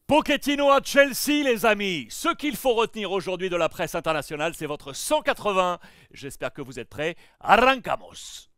Pochettino à Chelsea, les amis. Ce qu'il faut retenir aujourd'hui de la presse internationale, c'est votre 180. J'espère que vous êtes prêts. Arrancamos.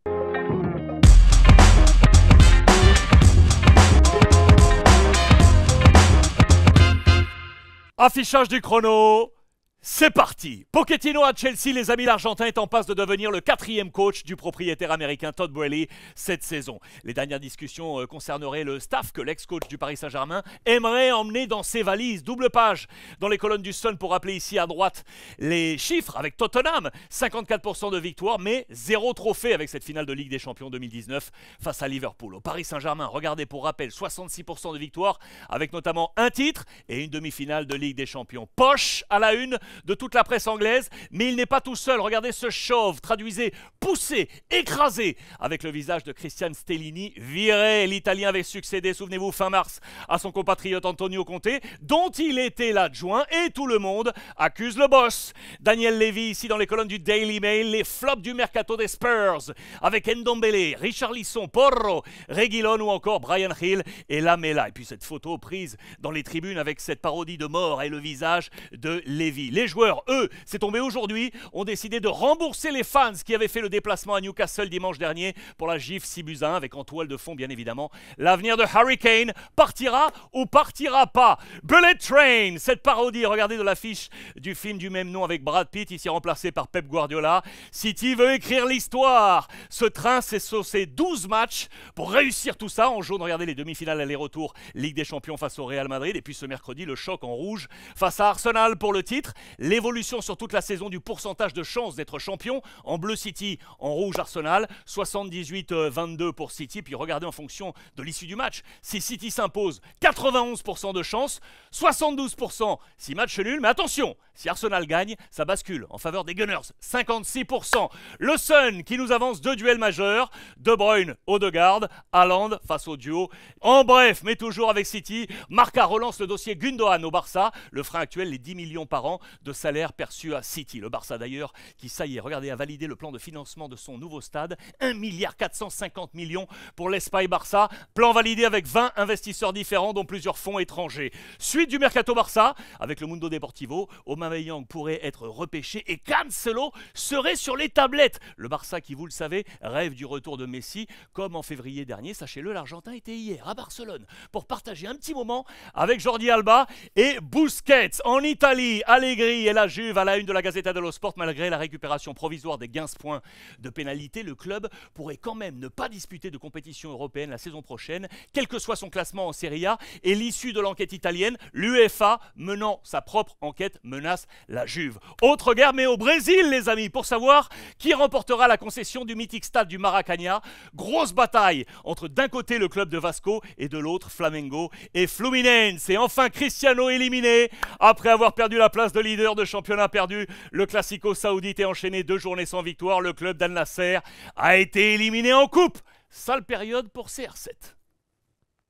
Affichage du chrono. C'est parti. Pochettino à Chelsea, les amis, l'Argentin est en passe de devenir le 4e coach du propriétaire américain Todd Boehly cette saison. Les dernières discussions concerneraient le staff que l'ex-coach du Paris Saint-Germain aimerait emmener dans ses valises. Double page dans les colonnes du Sun pour rappeler ici à droite les chiffres avec Tottenham. 54% de victoire, mais 0 trophée avec cette finale de Ligue des Champions 2019 face à Liverpool. Au Paris Saint-Germain, regardez pour rappel, 66% de victoire avec notamment un titre et une demi-finale de Ligue des Champions. Poche à la une de toute la presse anglaise, mais il n'est pas tout seul. Regardez ce chauve, traduisez, poussé, écrasé, avec le visage de Christian Stellini, viré. L'Italien avait succédé, souvenez-vous, fin mars, à son compatriote Antonio Conte, dont il était l'adjoint, et tout le monde accuse le boss. Daniel Levy, ici dans les colonnes du Daily Mail, les flops du mercato des Spurs, avec Ndombele, Richarlison, Porro, Reguilon ou encore Brian Hill et Lamela. Et puis cette photo prise dans les tribunes avec cette parodie de mort et le visage de Levy. Les joueurs, eux, c'est tombé aujourd'hui, ont décidé de rembourser les fans qui avaient fait le déplacement à Newcastle dimanche dernier pour la gifle 6-1 avec en toile de fond, bien évidemment, l'avenir de Harry Kane partira ou partira pas. Bullet Train, cette parodie, regardez de l'affiche du film du même nom avec Brad Pitt, ici remplacé par Pep Guardiola. City veut écrire l'histoire. Ce train, c'est saucé 12 matchs pour réussir tout ça. En jaune, regardez les demi-finales aller-retour Ligue des Champions face au Real Madrid. Et puis ce mercredi, le choc en rouge face à Arsenal pour le titre. L'évolution sur toute la saison du pourcentage de chances d'être champion. En bleu City, en rouge Arsenal. 78-22 pour City. Puis regardez en fonction de l'issue du match. Si City s'impose, 91% de chances. 72% si match nul. Mais attention, si Arsenal gagne, ça bascule en faveur des Gunners. 56%. Le Sun qui nous avance 2 duels majeurs. De Bruyne, Odegaard, Haaland face au duo. En bref, mais toujours avec City, Marca relance le dossier Gundogan au Barça. Le frein actuel, les 10 millions par an de salaire perçu à City. Le Barça d'ailleurs qui, ça y est, regardez, a validé le plan de financement de son nouveau stade. 1,450 milliard pour l'Espagne Barça. Plan validé avec 20 investisseurs différents dont plusieurs fonds étrangers. Suite du Mercato Barça avec le Mundo Deportivo. Aubameyang pourrait être repêché et Cancelo serait sur les tablettes. Le Barça qui, vous le savez, rêve du retour de Messi comme en février dernier. Sachez-le, l'Argentin était hier à Barcelone pour partager un petit moment avec Jordi Alba et Busquets. En Italie, Allegri et la Juve à la une de la Gazzetta dello Sport. Malgré la récupération provisoire des 15 points de pénalité, le club pourrait quand même ne pas disputer de compétition européenne la saison prochaine, quel que soit son classement en Serie A. Et l'issue de l'enquête italienne, l'UEFA menant sa propre enquête menace la Juve. Autre guerre, mais au Brésil, les amis, pour savoir qui remportera la concession du mythique stade du Maracanã. Grosse bataille entre d'un côté le club de Vasco et de l'autre Flamengo et Fluminense. Et enfin Cristiano éliminé après avoir perdu la place de leader de championnat perdu. Le Classico saoudite est enchaîné 2 journées sans victoire. Le club d'Al Nasser a été éliminé en coupe. Sale période pour CR7.